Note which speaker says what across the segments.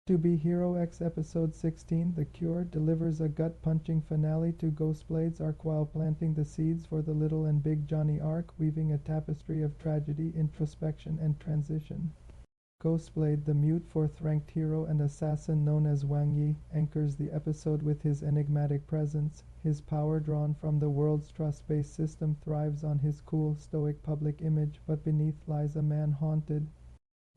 Speaker 1: To Be Hero X Episode 16, The Cure delivers a gut-punching finale to Ghostblade's arc while planting the seeds for the Little and Big Johnny arc, weaving a tapestry of tragedy, introspection, and transition. Ghostblade, the mute fourth-ranked hero and assassin known as Wang Yi, anchors the episode with his enigmatic presence. His power, drawn from the world's trust-based system, thrives on his cool, stoic public image, but beneath lies a man haunted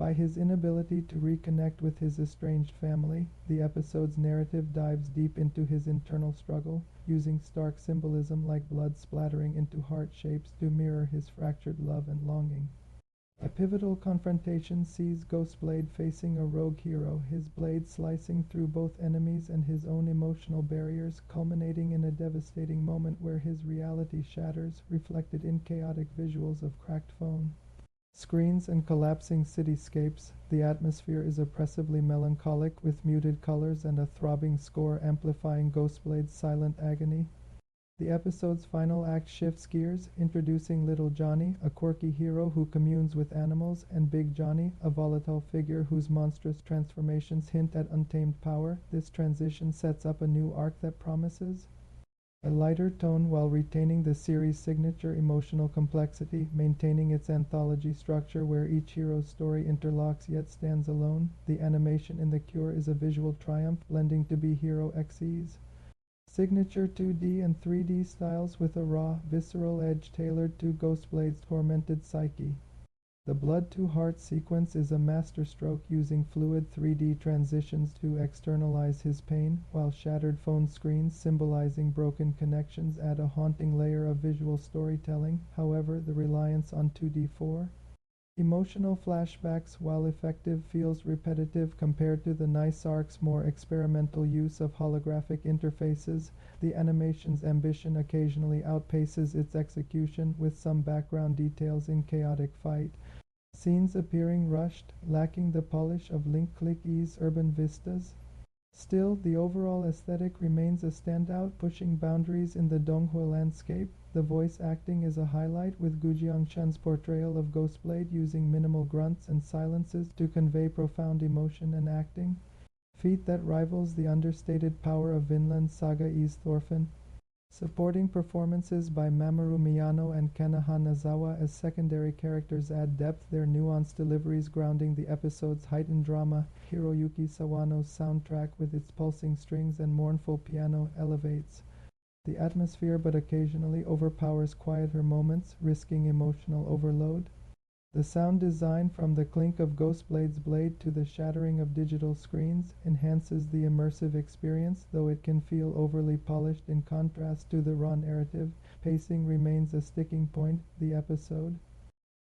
Speaker 1: by his inability to reconnect with his estranged family. The episode's narrative dives deep into his internal struggle, using stark symbolism like blood splattering into heart shapes to mirror his fractured love and longing. A pivotal confrontation sees Ghostblade facing a rogue hero, his blade slicing through both enemies and his own emotional barriers, culminating in a devastating moment where his reality shatters, reflected in chaotic visuals of cracked phone screens and collapsing cityscapes. The atmosphere is oppressively melancholic, with muted colors and a throbbing score amplifying Ghostblade's silent agony. The episode's final act shifts gears, introducing Little Johnny, a quirky hero who communes with animals, and Big Johnny, a volatile figure whose monstrous transformations hint at untamed power. This transition sets up a new arc that promises a lighter tone while retaining the series' signature emotional complexity, maintaining its anthology structure where each hero's story interlocks yet stands alone. The animation in The Cure is a visual triumph, blending To Be Hero X's signature 2D and 3D styles with a raw, visceral edge tailored to Ghostblade's tormented psyche. The Blood to Heart sequence is a masterstroke, using fluid 3D transitions to externalize his pain, while shattered phone screens symbolizing broken connections add a haunting layer of visual storytelling. However, the reliance on 2D4 emotional flashbacks, while effective, feels repetitive compared to the Nice Arc's more experimental use of holographic interfaces. The animation's ambition occasionally outpaces its execution, with some background details in chaotic fight scenes appearing rushed, lacking the polish of Click-E's urban vistas. Still, the overall aesthetic remains a standout, pushing boundaries in the donghua landscape. The voice acting is a highlight, with Gu Jiangshan's portrayal of Ghostblade using minimal grunts and silences to convey profound emotion and acting, feat that rivals the understated power of Vinland Saga's Thorfinn. Supporting performances by Mamoru Miyano and Kana Hanazawa as secondary characters add depth, their nuanced deliveries grounding the episode's heightened drama. Hiroyuki Sawano's soundtrack, with its pulsing strings and mournful piano, elevates the atmosphere but occasionally overpowers quieter moments, risking emotional overload. The sound design, from the clink of Ghostblade's blade to the shattering of digital screens, enhances the immersive experience, though it can feel overly polished in contrast to the raw narrative. Pacing remains a sticking point. The episode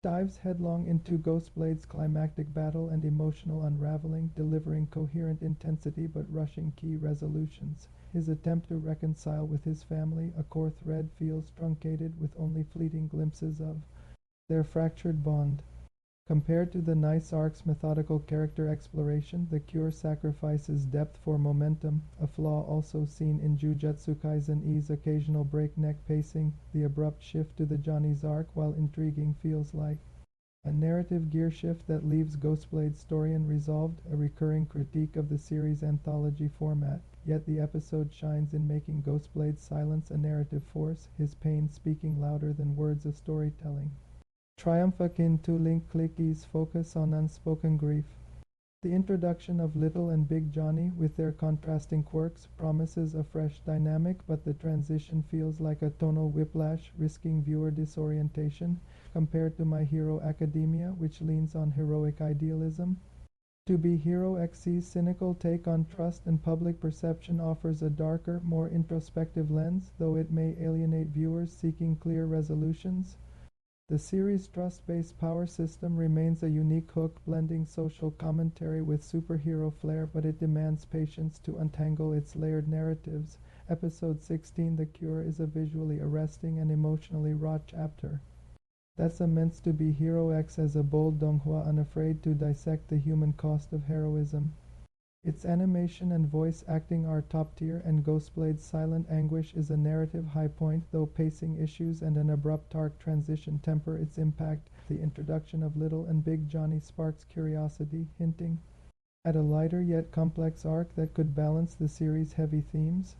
Speaker 1: dives headlong into Ghostblade's climactic battle and emotional unraveling, delivering coherent intensity but rushing key resolutions. His attempt to reconcile with his family, a core thread, feels truncated, with only fleeting glimpses of their fractured bond. Compared to the Nice Arc's methodical character exploration, The Cure sacrifices depth for momentum, a flaw also seen in Jujutsu Kaisen's occasional breakneck pacing. The abrupt shift to the Johnnies arc, while intriguing, feels like a narrative gear shift that leaves Ghostblade's story unresolved, a recurring critique of the series' anthology format. Yet the episode shines in making Ghostblade's silence a narrative force, his pain speaking louder than words of storytelling. Triumph akin to Click's focus on unspoken grief. The introduction of Little and Big Johnny, with their contrasting quirks, promises a fresh dynamic, but the transition feels like a tonal whiplash, risking viewer disorientation. Compared to My Hero Academia, which leans on heroic idealism, To Be Hero X's cynical take on trust and public perception offers a darker, more introspective lens, though it may alienate viewers seeking clear resolutions. The series' trust-based power system remains a unique hook, blending social commentary with superhero flair, but it demands patience to untangle its layered narratives. Episode 16, The Cure, is a visually arresting and emotionally raw chapter that's meant to be Hero X as a bold donghua unafraid to dissect the human cost of heroism. Its animation and voice acting are top tier, and Ghostblade's silent anguish is a narrative high point, though pacing issues and an abrupt arc transition temper its impact. The introduction of Little and Big Johnny sparks curiosity, hinting Add a lighter yet complex arc that could balance the series' heavy themes.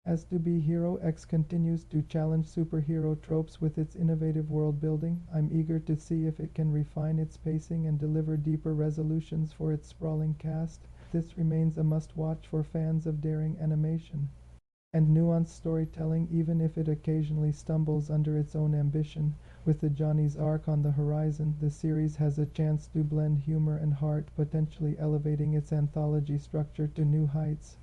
Speaker 1: As To Be Hero X continues to challenge superhero tropes with its innovative world building, I'm eager to see if it can refine its pacing and deliver deeper resolutions for its sprawling cast. This remains a must-watch for fans of daring animation and nuanced storytelling, even if it occasionally stumbles under its own ambition. With the Johnnies arc on the horizon, the series has a chance to blend humor and heart, potentially elevating its anthology structure to new heights.